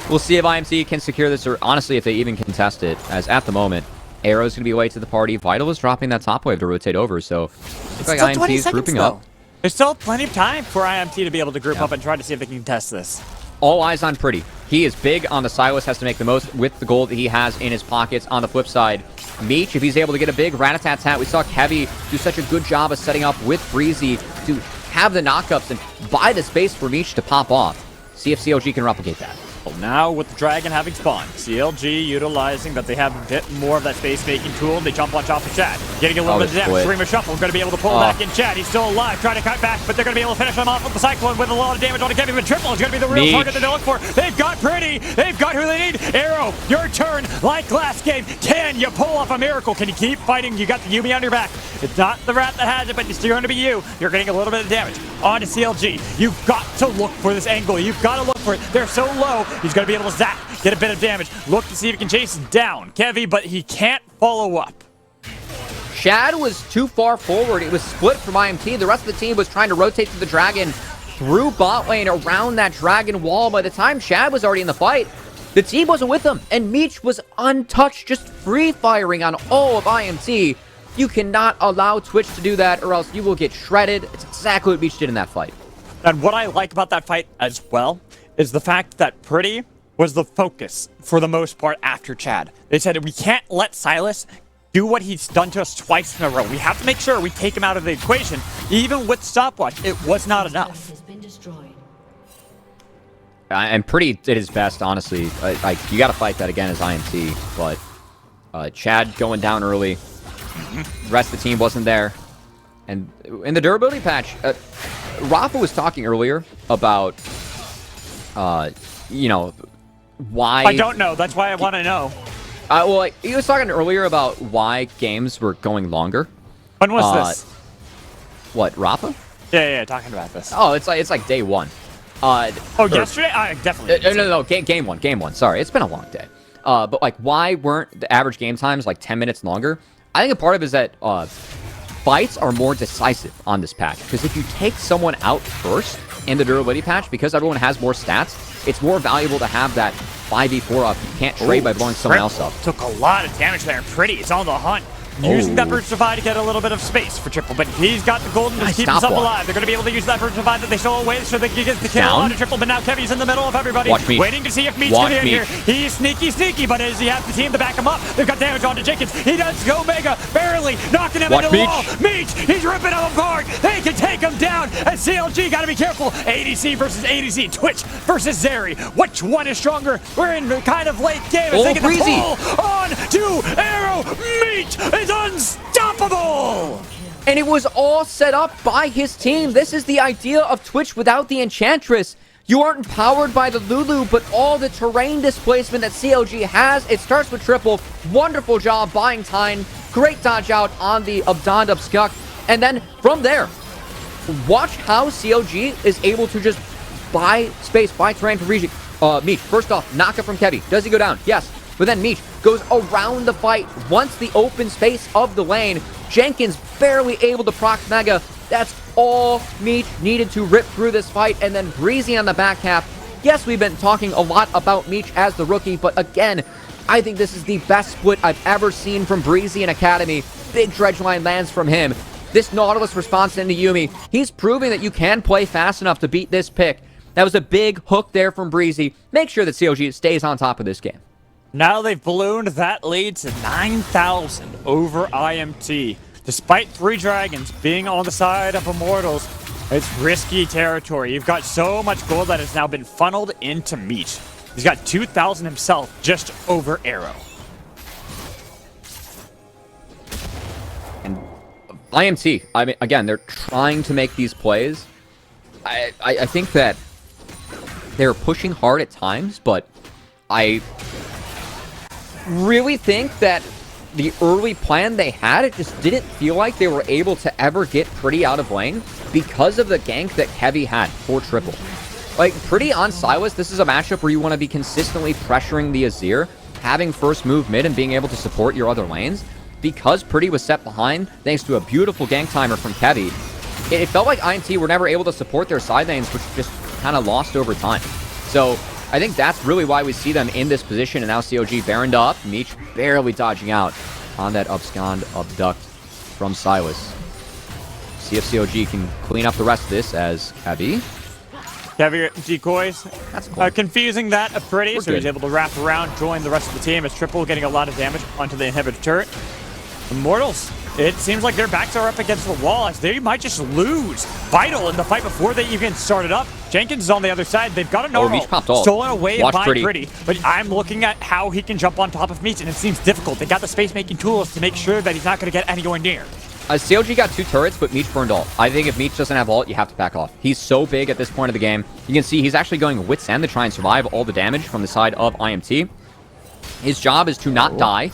We'll see if IMT can secure this, or honestly, if they even contest it, as at the moment, Arrow's going to be late to the party. Vital is dropping that top wave to rotate over, so looks like IMT is grouping up. There's still plenty of time for IMT to be able to group up and try to see if they can contest this. All eyes on Pretty. He is big on the Silas, has to make the most with the gold that he has in his pockets. On the flip side, Meech, if he's able to get a big rat-a-tat-tat, we saw Kevy do such a good job of setting up with Breezy to have the knockups and buy the space for Meech to pop off. See if CLG can replicate that. Well, now with the Dragon having spawned, CLG utilizing that they have a bit more of that space-making tool. They jump punch off of Chad. Getting a little bit of damage. Streamer Shuffle going to be able to pull back in Chad. He's still alive, trying to cut back, but they're going to be able to finish him off with the Cyclone with a lot of damage on Kevin. But Triple is going to be the real target that they look for. They've got Pretty. They've got who they need. Arrow, your turn. Like last game, can you pull off a miracle? Can you keep fighting? You got the Yumi on your back. It's not the rat that has it, but it's still going to be you. You're getting a little bit of damage. On to CLG. You've got to look for this angle. You've got to look for it. They're so low. He's going to be able to zap. Get a bit of damage. Look to see if he can chase down Kevy, but he can't follow up. Chad was too far forward. It was split from IMT. The rest of the team was trying to rotate to the Dragon through bot lane around that Dragon wall. By the time Chad was already in the fight, the team wasn't with him, and Meech was untouched, just free-firing on all of IMT. You cannot allow Twitch to do that, or else you will get shredded. It's exactly what Meech did in that fight. And what I like about that fight as well is the fact that Pretty was the focus for the most part after Chad. They said, we can't let Silas do what he's done to us twice in a row. We have to make sure we take him out of the equation. Even with stopwatch, it was not enough. And Pretty did his best, honestly. You got to fight that again as IMT, but Chad going down early. The rest of the team wasn't there. And in the durability patch, Rafa was talking earlier about, you know, why... I don't know. That's why I want to know. Well, he was talking earlier about why games were going longer. When was this? What, Rafa? Yeah, talking about this. Oh, it's like day one. Yesterday? I definitely. No, game one. Sorry, it's been a long day. But like, why weren't the average game times like 10 minutes longer? I think a part of it is that fights are more decisive on this patch, because if you take someone out first in the durability patch, because everyone has more stats, it's more valuable to have that 5v4 up. You can't trade by blowing someone else up. Took a lot of damage there. Pretty, it's on the hunt. Using that Burst Divide to get a little bit of space for Triple, but he's got the golden to keep himself alive. They're going to be able to use that Burst Divide that they stole away so they can get the kill on Triple, but now Kevy's in the middle of everybody, waiting to see if Meech's going to get here. He's sneaky, but as he has the team to back him up, they've got damage onto Jenkins. He does go Mega, barely knocking him into the wall. Meech, he's ripping him apart. They can take him down, and CLG got to be careful. ADC versus ADC, Twitch versus Zeri. Which one is stronger? We're in kind of late game. They get the pull on to Arrow. Meech is unstoppable! And it was all set up by his team. This is the idea of Twitch without the Enchantress. You aren't powered by the Lulu, but all the terrain displacement that CLG has. It starts with Triple. Wonderful job buying time. Great dodge out on the Abdond Skuk. And then from there, watch how CLG is able to just buy space, buy terrain for Meech. First off, knockup from Kevy. Does he go down? Yes. But then Meech goes around the fight, wants the open space of the lane. Jenkins barely able to proc Mega. That's all Meech needed to rip through this fight. And then Breezy on the back half Yes, we've been talking a lot about Meech as the rookie, but again, I think this is the best split I've ever seen from Breezy and Academy. Big dredge line lands from him. This Nautilus response into Yuumi, he's proving that you can play fast enough to beat this pick. That was a big hook there from Breezy. Make sure that CLG stays on top of this game. Now they've ballooned that lead to 9,000 over IMT. Despite 3 dragons being on the side of Immortals, it's risky territory. You've got so much gold that has now been funneled into Meech. He's got 2,000 himself just over Arrow. And IMT, I mean, again, they're trying to make these plays. I think that they're pushing hard at times, but I really think that the early plan they had, it just didn't feel like they were able to ever get Pretty out of lane because of the gank that Heavy had for triple. Like, Pretty on Silas, this is a matchup where you want to be consistently pressuring the Azir, having first move mid and being able to support your other lanes. Because Pretty was set behind, thanks to a beautiful gank timer from Heavy, it felt like IMT were never able to support their side lanes, which just kind of lost over time. So I think that's really why we see them in this position, and now CLG Baroned up, Meech barely dodging out on that upscond abduct from Silas. See if CLG can clean up the rest of this as Heavy. Heavy decoys. That's cool. Confusing that Pretty, We're so he's able to wrap around, join the rest of the team as Triple getting a lot of damage onto the inhibitor turret. Immortals, it seems like their backs are up against the wall as they might just lose Vital in the fight before they even started up. Jenkins is on the other side. They've got a normal stolen away by Pretty, but I'm looking at how he can jump on top of Meech, and it seems difficult. They got the space-making tools to make sure that he's not going to get anywhere near. CLG got 2 turrets, but Meech burned ult. I think if Meech doesn't have ult, you have to back off. He's so big at this point of the game. You can see he's actually going Wit's End to try and survive all the damage from the side of IMT. His job is to not die.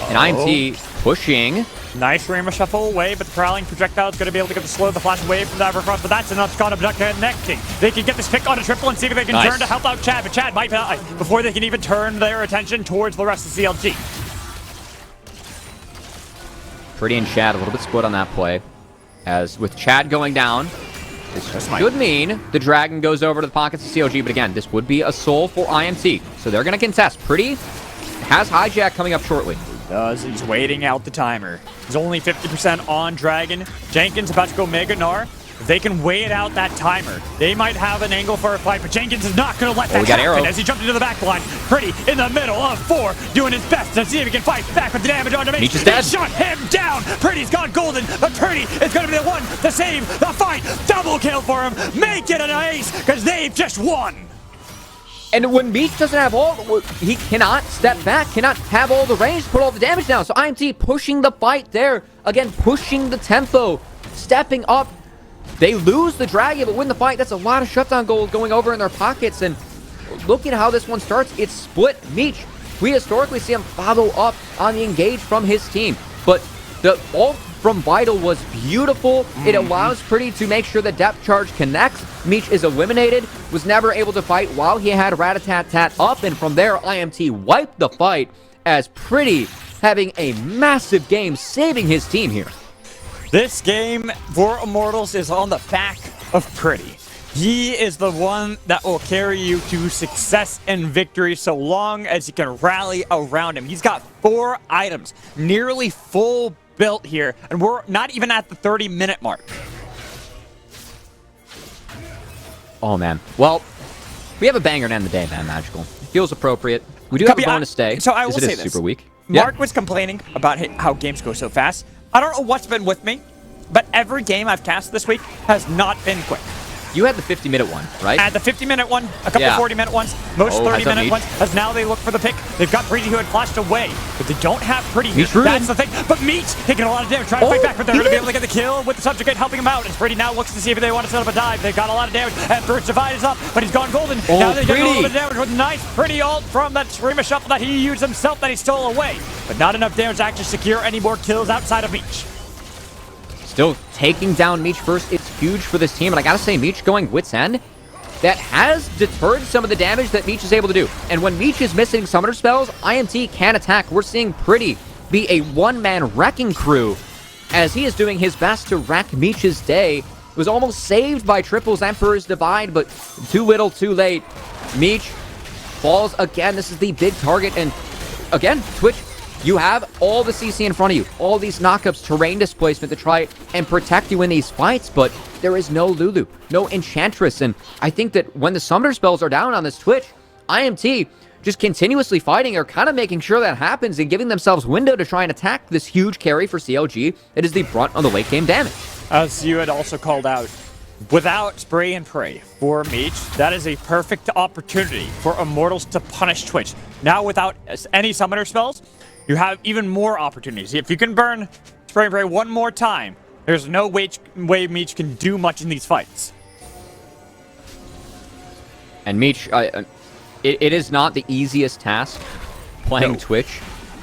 And IMT pushing. Nice Rima shuffle away, but the Prowling projectile is going to be able to get the slow the flash away from the Evercross, but that's enough. Scott Abduct connecting. They can get this pick on a triple and see if they can turn to help out Chad, but Chad might die before they can even turn their attention towards the rest of CLG. Pretty and Chad a little bit split on that play. As with Chad going down, this should mean the Dragon goes over to the pockets of CLG, but again, this would be a soul for IMT. So they're going to contest. Pretty has Hijack coming up shortly. He's waiting out the timer. He's only 50% on Dragon. Jenkins about to go Mega Gnar. If they can wait out that timer, they might have an angle for a fight, but Jenkins is not going to let that happen as he jumped into the back line. Pretty in the middle of 4, doing his best to see if he can fight back with the damage on Meech. They shut him down. Pretty's gone golden, but Pretty is going to be the one to save the fight. Double kill for him. Make it an ace, because they've just won. And when Meech doesn't have ult, he cannot step back, cannot have all the range to put all the damage down. So IMT pushing the fight there. Again, pushing the tempo, stepping up. They lose the Dragon, but win the fight. That's a lot of shutdown gold going over in their pockets. And look at how this one starts. It's split Meech. We historically see him follow up on the engage from his team. But the ult from Vital was beautiful. It allows Pretty to make sure the depth charge connects. Meech is eliminated, was never able to fight while he had Rat-a-tat-tat up, and from there, IMT wiped the fight as Pretty having a massive game, saving his team here. This game for Immortals is on the back of Pretty. He is the one that will carry you to success and victory so long as you can rally around him. He's got 4 items, nearly full built here, and we're not even at the 30-minute mark. Oh, man. Well, we have a banger to end the day, man, Magical. It feels appropriate. We do have a bonus day. So I will say this. Super week. Mark was complaining about how games go so fast. I don't know what's been with me, but every game I've cast this week has not been quick. You had the 50-minute one, right? I had the 50-minute one, a couple 40-minute ones, most 30-minute ones, as now they look for the pick. They've got Breezy who had flashed away, but they don't have Pretty here. That's the thing. But Meech taking a lot of damage, trying to fight back, but they're going to be able to get the kill with the Subjugate helping him out. And Pretty now looks to see if they want to set up a dive. They've got a lot of damage, and Burst Divide is up, but he's gone golden. Now they get a little bit of damage with nice Pretty ult from that Rima shuffle that he used himself that he stole away. But not enough damage to actually secure any more kills outside of Meech. Still taking down Meech first. It's huge for this team, and I gotta say, Meech going Wit's End, that has deterred some of the damage that Meech is able to do. And when Meech is missing summoner spells, IMT can attack. We're seeing Pretty be a one-man wrecking crew as he is doing his best to wreck Meech's day. It was almost saved by Triple's Emperor's Divide, but too little, too late. Meech falls again. This is the big target, and again, Twitch, you have all the CC in front of you, all these knockups, terrain displacement to try and protect you in these fights, but there is no Lulu, no Enchantress, and I think that when the Summoner spells are down on this Twitch, IMT just continuously fighting or kind of making sure that happens and giving themselves window to try and attack this huge carry for CLG that is the brunt of the late game damage. As you had also called out, without Spray and Pray for Meech, that is a perfect opportunity for Immortals to punish Twitch. Now without any Summoner spells, you have even more opportunities. If you can burn Spray and Pray one more time, there's no way Meech can do much in these fights. And Meech, it is not the easiest task playing Twitch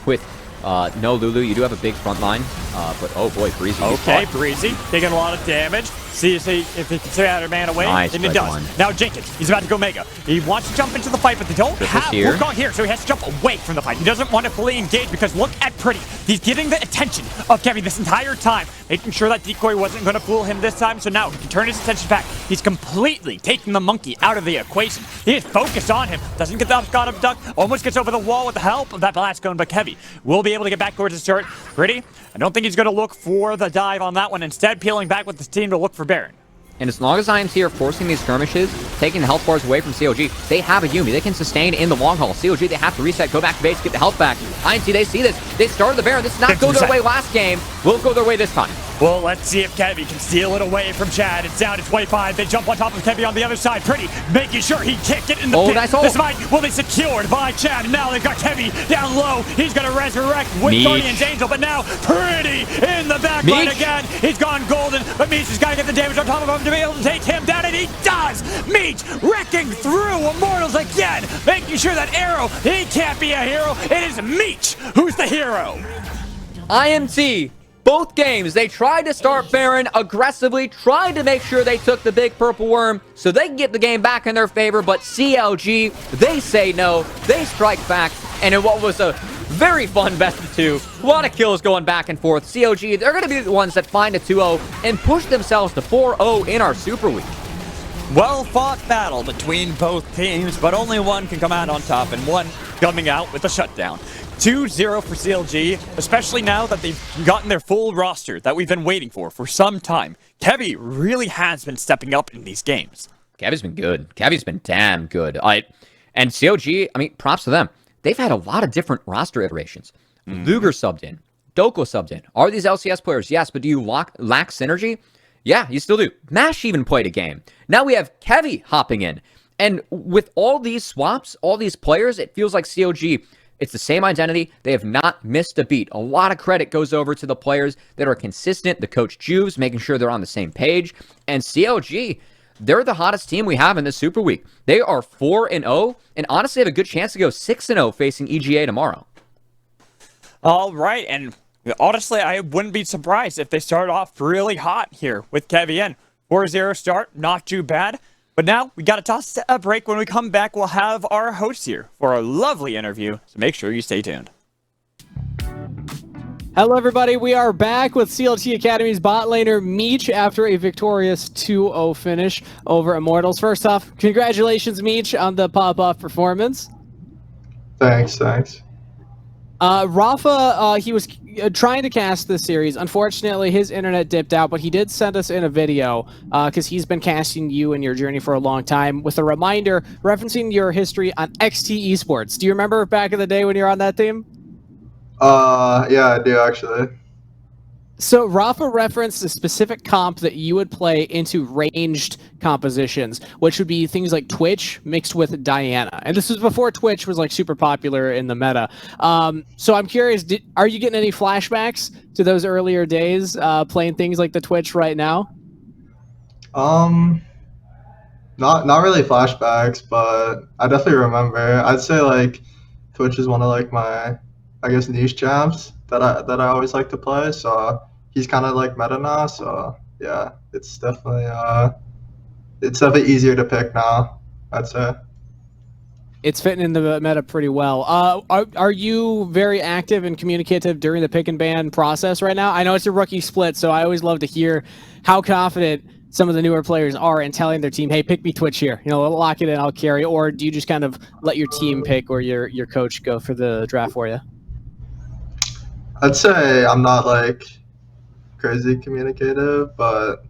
with no Lulu. You do have a big front line, but oh boy, Breezy. Okay, Breezy taking a lot of damage. See if he can stay out of man away. Nice, and he does. One. Now Jenkins, he's about to go Mega. He wants to jump into the fight, but they don't have Wukong here, so he has to jump away from the fight. He doesn't want to fully engage because look at Pretty. He's getting the attention of Kevin this entire time, making sure that Decoy wasn't going to fool him this time, so now he can turn his attention back. He's completely taking the monkey out of the equation. He is focused on him. Doesn't get that God abduct. Almost gets over the wall with the help of that blast cone, but Kevin will be able to get back towards his turret. Pretty, I don't think he's going to look for the dive on that one. Instead, peeling back with his team to look for Baron. And as long as IMT are forcing these skirmishes, taking the health bars away from CLG, they have a Yuumi. They can sustain in the long haul. CLG, they have to reset, go back to base, get the health back. IMT, they see this. They started the Baron. This did not go their way last game. Will go their way this time. Well, let's see if Kevy can steal it away from Chad. It's down to 25. They jump on top of Kevy on the other side. Pretty, making sure he can't get in the pit. Nice this might will be secured by Chad. And now they've got Kevy down low. He's going to resurrect with Guardian's Angel. But now, Pretty in the back line again. He's gone golden. But Meech has got to get the damage on top of him to be able to take him down. And he does. Meech wrecking through Immortals again. Making sure that Arrow, he can't be a hero. It is Meech who's the hero. IMT. Both games, they tried to start Baron aggressively, tried to make sure they took the big purple worm so they can get the game back in their favor, but CLG, they say no, they strike back, and in what was a very fun best of two, a lot of kills going back and forth. CLG, they're going to be the ones that find a 2-0 and push themselves to 4-0 in our Super Week. Well-fought battle between both teams, but only one can come out on top, and one coming out with a shutdown. 2-0 for CLG, especially now that they've gotten their full roster that we've been waiting for some time. Kevy really has been stepping up in these games. Kevy's been good. Kevy's been damn good. And CLG, I mean, props to them. They've had a lot of different roster iterations. Luger subbed in. Doko subbed in. Are these LCS players? Yes, but do you lack synergy? Yeah, you still do. Mash even played a game. Now we have Kevy hopping in. And with all these swaps, all these players, it feels like CLG, it's the same identity. They have not missed a beat. A lot of credit goes over to the players that are consistent, the coach Juves, making sure they're on the same page. And CLG, they're the hottest team we have in this Super Week. They are 4-0, and honestly have a good chance to go 6-0 facing EGA tomorrow. All right, and honestly, I wouldn't be surprised if they start off really hot here with Kevy in. 4-0 start, not too bad. But now, we got to toss a break. When we come back, we'll have our hosts here for a lovely interview. So make sure you stay tuned. Hello, everybody. We are back with CLG Academy's bot laner, Meech, after a victorious 2-0 finish over Immortals. First off, congratulations, Meech, on the pop-off performance. Thanks. Rafa, he was trying to cast this series. Unfortunately, his internet dipped out, but he did send us in a video because he's been casting you and your journey for a long time with a reminder referencing your history on XT Esports. Do you remember back in the day when you were on that team? Yeah, I do actually. So Rafa referenced a specific comp that you would play into ranged compositions, which would be things like Twitch mixed with Diana. And this was before Twitch was like super popular in the meta. So I'm curious, are you getting any flashbacks to those earlier days playing things like the Twitch right now? Not really flashbacks, but I definitely remember. I'd say like Twitch is one of like my, I guess, niche champs that I always like to play. So he's kind of like meta now. So yeah, it's definitely easier to pick now, I'd say. It's fitting in the meta pretty well. Are you very active and communicative during the pick and ban process right now? I know it's a rookie split, so I always love to hear how confident some of the newer players are and telling their team, hey, pick me Twitch here, lock it in, I'll carry? Or do you just kind of let your team pick or your coach go for the draft for you? I'd say I'm not like crazy communicative, but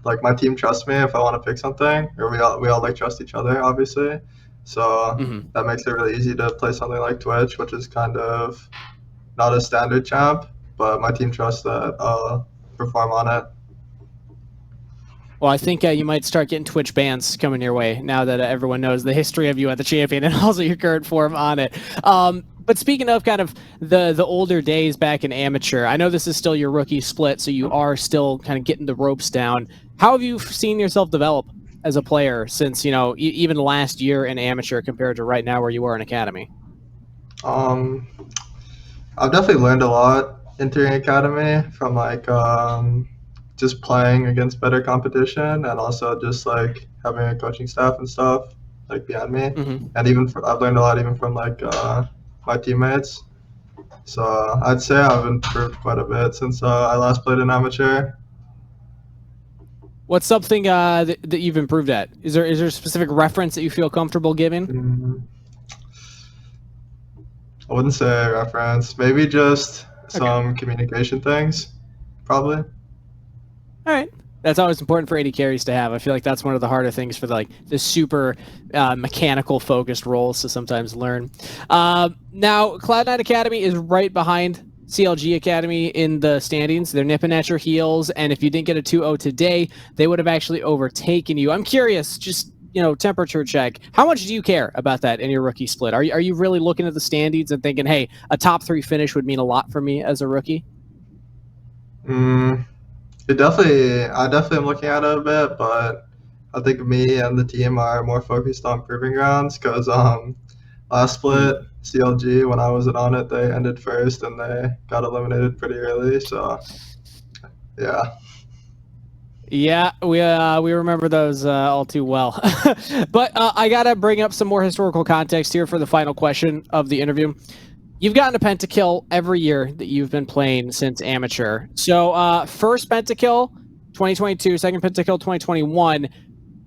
like my team trusts me if I want to pick something, or we all like trust each other, obviously. So that makes it really easy to play something like Twitch, which is kind of not a standard champ, but my team trusts that I'll perform on it. Well, I think you might start getting Twitch bans coming your way now that everyone knows the history of you at the champion and also your current form on it. But speaking of kind of the older days back in amateur, I know this is still your rookie split, so you are still kind of getting the ropes down. How have you seen yourself develop as a player since, even last year in amateur compared to right now where you are in academy? I've definitely learned a lot entering academy from like just playing against better competition, and also just like having a coaching staff and stuff like behind me. And even I've learned a lot even from like my teammates. So I'd say I've improved quite a bit since I last played in amateur. What's something that you've improved at? Is there a specific reference that you feel comfortable giving? I wouldn't say a reference. Maybe just some communication things, probably. All right. That's always important for AD carries to have. I feel like that's one of the harder things for the super mechanical focused roles to sometimes learn. Now, Cloud9 Academy is right behind CLG Academy in the standings. They're nipping at your heels, and if you didn't get a 2-0 today, they would have actually overtaken you. I'm curious, just temperature check. How much do you care about that in your rookie split? Are you really looking at the standings and thinking, hey, a top 3 finish would mean a lot for me as a rookie? I definitely am looking at it a bit, but I think me and the team are more focused on proving grounds because last split, CLG, when I wasn't on it, they ended first and they got eliminated pretty early. So, yeah. Yeah, we remember those all too well. But I got to bring up some more historical context here for the final question of the interview. You've gotten a pentakill every year that you've been playing since amateur. So first pentakill, 2022, second pentakill, 2021.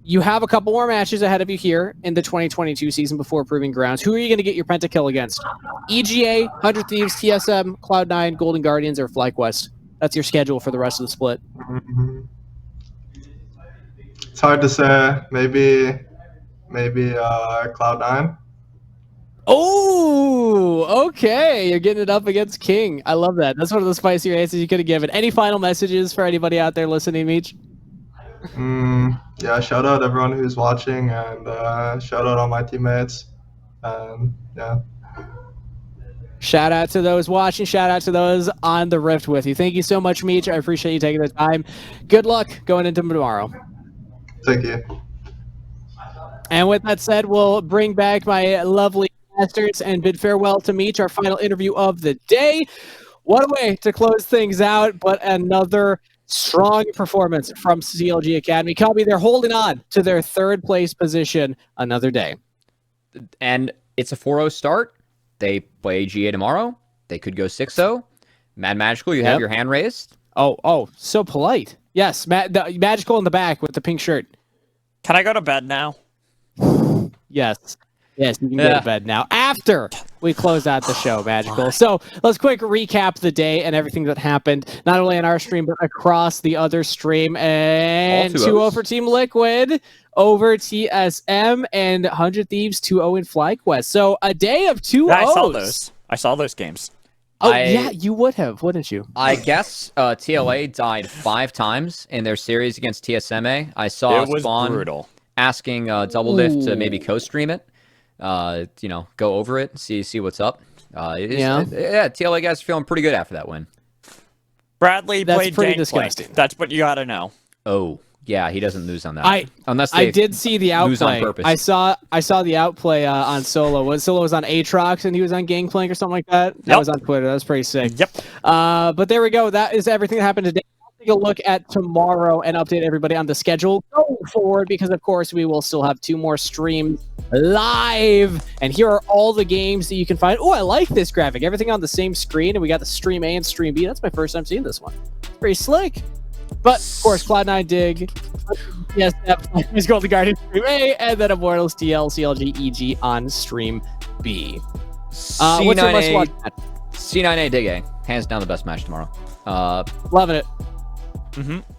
You have a couple more matches ahead of you here in the 2022 season before Proving Grounds. Who are you going to get your pentakill against? EGA, 100 Thieves, TSM, Cloud9, Golden Guardians, or FlyQuest? That's your schedule for the rest of the split. It's hard to say. Maybe Cloud9. Oh, okay. You're getting it up against King. I love that. That's one of the spicier answers you could have given. Any final messages for anybody out there listening, Meech? Yeah, shout out everyone who's watching, and shout out all my teammates. Yeah. Shout out to those watching. Shout out to those on the Rift with you. Thank you so much, Meech. I appreciate you taking the time. Good luck going into tomorrow. Thank you. And with that said, we'll bring back my lovely masters and bid farewell to Meech, our final interview of the day. What a way to close things out, but another strong performance from CLG Academy. Cubby, they're holding on to their third place position another day. And it's a 4-0 start. They play GA tomorrow. They could go 6-0. Mad Magical, you have your hand raised. Oh, so polite. Yes, Magical in the back with the pink shirt. Can I go to bed now? Yes, you can go to bed now. After we close out the show, Magical. So let's quick recap the day and everything that happened, not only on our stream, but across the other stream. And 2-0 for Team Liquid over TSM, and 100 Thieves 2-0 in FlyQuest. So a day of 2-0s. Yeah, I saw those games. Yeah, you would have, wouldn't you? I guess TLA died 5 times in their series against TSMA. I saw it was Spawn brutal. Asking Double Lift to maybe co-stream it. Go over it, see what's up. TLA guys are feeling pretty good after that win. Bradley played pretty disgusting. That's what you got to know. Oh, yeah, he doesn't lose on that. Unless I did see the outplay. Lose on purpose. I saw the outplay on Solo. When Solo was on Aatrox and he was on Gangplank or something like that. That was on Twitter. That was pretty sick. Yep. But there we go. That is everything that happened today. Take a look at tomorrow and update everybody on the schedule going forward, because of course we will still have 2 more streams live, and here are all the games that you can find. Oh, I like this graphic. Everything on the same screen, and we got the stream A and stream B. That's my first time seeing this one. It's pretty slick. But of course, Cloud9 Dig, yes, Golden Guardian Stream A, and then Immortals TL, CLG, EG on Stream B. What's your must-watch match? C9A Dig A, hands down the best match tomorrow. Loving it.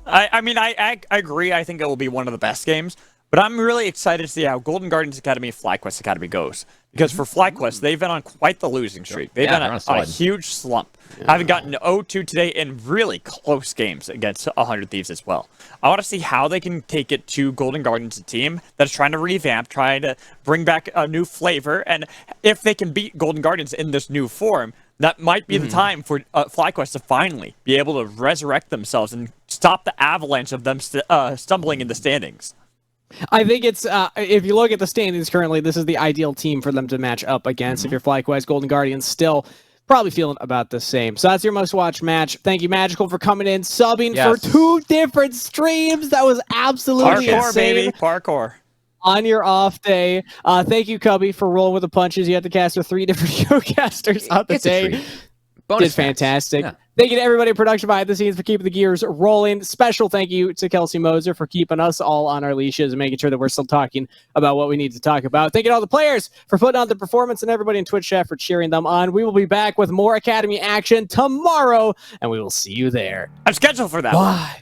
I mean, I agree. I think it will be one of the best games. But I'm really excited to see how Golden Guardians Academy and FlyQuest Academy goes. Because for FlyQuest, they've been on quite the losing streak. They've been on a huge slump. Having gotten 0-2 today in really close games against 100 Thieves as well. I want to see how they can take it to Golden Guardians, a team that's trying to revamp, trying to bring back a new flavor. And if they can beat Golden Guardians in this new form, that might be the time for FlyQuest to finally be able to resurrect themselves and stop the avalanche of them stumbling in the standings. I think it's, if you look at the standings currently, this is the ideal team for them to match up against. If you're FlyQuest, Golden Guardians still probably feeling about the same. So that's your most watched match. Thank you, Magical, for coming in, subbing for 2 different streams. That was absolutely insane. Parkour, baby. Parkour. On your off day. Thank you, Cubby, for rolling with the punches. You had to cast with 3 different showcasters on the day. Did fantastic. Yeah. Thank you to everybody in production behind the scenes for keeping the gears rolling. Special thank you to Kelsey Moser for keeping us all on our leashes and making sure that we're still talking about what we need to talk about. Thank you to all the players for putting on the performance and everybody in Twitch chat for cheering them on. We will be back with more Academy action tomorrow, and we will see you there. I'm scheduled for that. Bye.